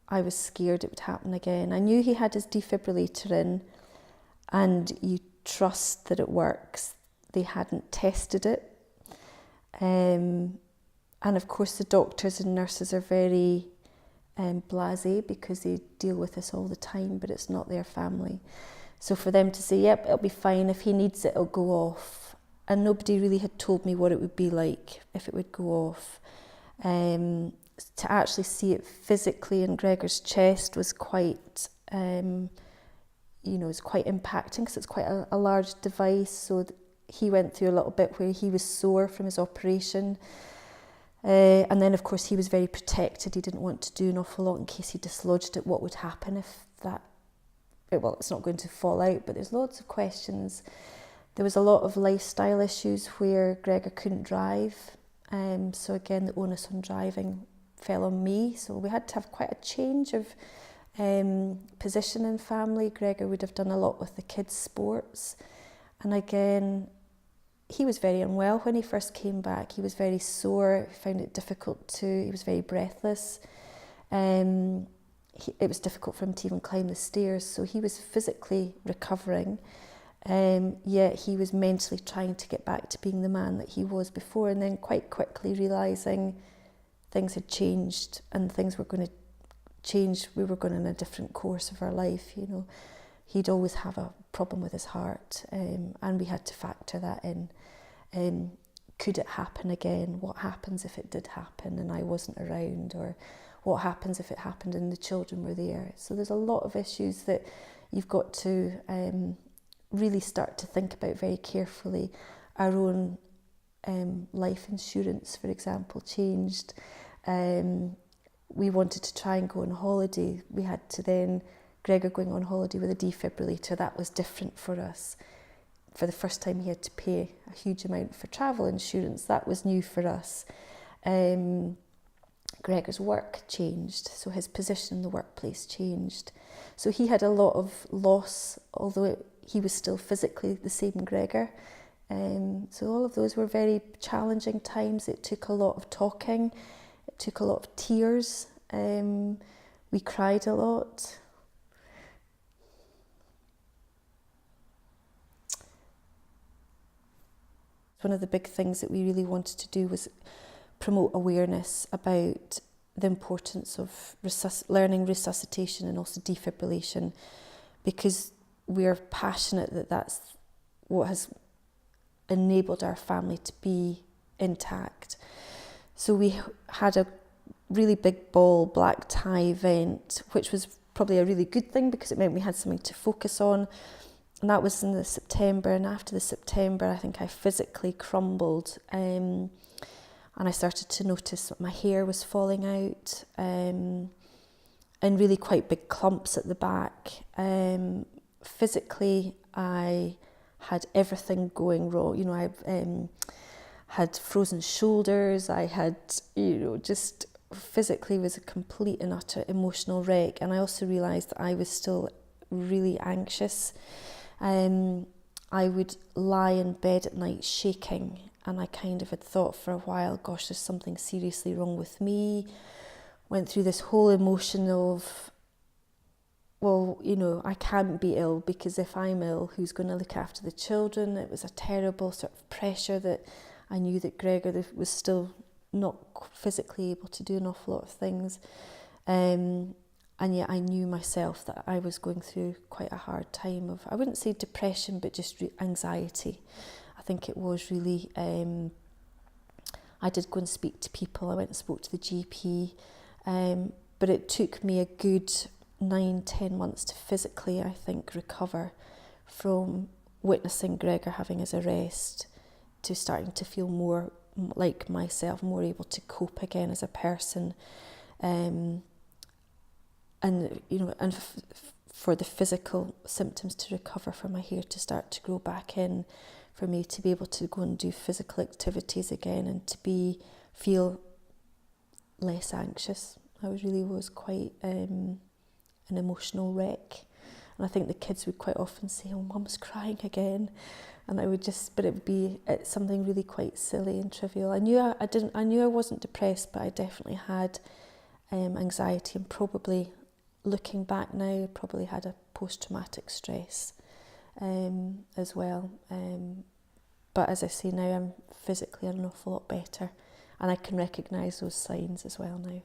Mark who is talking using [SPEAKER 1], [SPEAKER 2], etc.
[SPEAKER 1] I was scared it would happen again. I knew he had his defibrillator in, and you trust that it works. They hadn't tested it. And of course the doctors and nurses are very blasé because they deal with this all the time, but it's not their family. So for them to say, yep, it'll be fine, if he needs it, it'll go off. And nobody really had told me what it would be like if it would go off. To actually see it physically in Gregor's chest was quite, it's quite impacting because it's quite a large device. So he went through a little bit where he was sore from his operation. And then, of course, he was very protected. He didn't want to do an awful lot in case he dislodged it. What would happen if that... Well, it's not going to fall out, but there's lots of questions. There was a lot of lifestyle issues where Gregor couldn't drive. So again, the onus on driving fell on me. So we had to have quite a change of position in family. Gregor would have done a lot with the kids' sports. And again, he was very unwell when he first came back. He was very sore, he found it difficult he was very breathless. It was difficult for him to even climb the stairs. So he was physically recovering. Yet he was mentally trying to get back to being the man that he was before, and then quite quickly realising things had changed and things were going to change. We were going in a different course of our life, He'd always have a problem with his heart, and we had to factor that in. Could it happen again? What happens if it did happen and I wasn't around? Or what happens if it happened and the children were there? So there's a lot of issues that you've got to really start to think about very carefully. Our own life insurance, for example, changed. We wanted to try and go on holiday. We had to then, Gregor going on holiday with a defibrillator, that was different for us. For the first time he had to pay a huge amount for travel insurance. That was new for us. Gregor's work changed, so his position in the workplace changed. So he had a lot of loss, although he was still physically the same Gregor. So all of those were very challenging times. It took a lot of talking. It took a lot of tears. We cried a lot. One of the big things that we really wanted to do was promote awareness about the importance of learning resuscitation and also defibrillation, because we're passionate that that's what has enabled our family to be intact. So we had a really big ball black tie event, which was probably a really good thing because it meant we had something to focus on. And that was in the September, and after the September, I think I physically crumbled, and I started to notice that my hair was falling out, and really quite big clumps at the back. Physically, I had everything going wrong. I had frozen shoulders. I had, just physically was a complete and utter emotional wreck. And I also realised that I was still really anxious. I would lie in bed at night shaking, and I kind of had thought for a while, gosh, there's something seriously wrong with me. Went through this whole emotion of, well, I can't be ill, because if I'm ill, who's going to look after the children? It was a terrible sort of pressure that I knew that Gregor was still not physically able to do an awful lot of things. And yet I knew myself that I was going through quite a hard time of, I wouldn't say depression, but just anxiety. I think it was really, I did go and speak to people. I went and spoke to the GP, but it took me a good 9-10 months to physically, I think, recover from witnessing Gregor having his arrest to starting to feel more like myself, more able to cope again as a person. And for the physical symptoms to recover, for my hair to start to grow back in, for me to be able to go and do physical activities again, and to feel less anxious. I really was quite an emotional wreck. And I think the kids would quite often say, "Oh, Mum's crying again," and but it would be something really quite silly and trivial. I knew I wasn't depressed, but I definitely had anxiety, and probably, looking back now, probably had a post-traumatic stress as well. But as I say now, I'm physically an awful lot better, and I can recognise those signs as well now.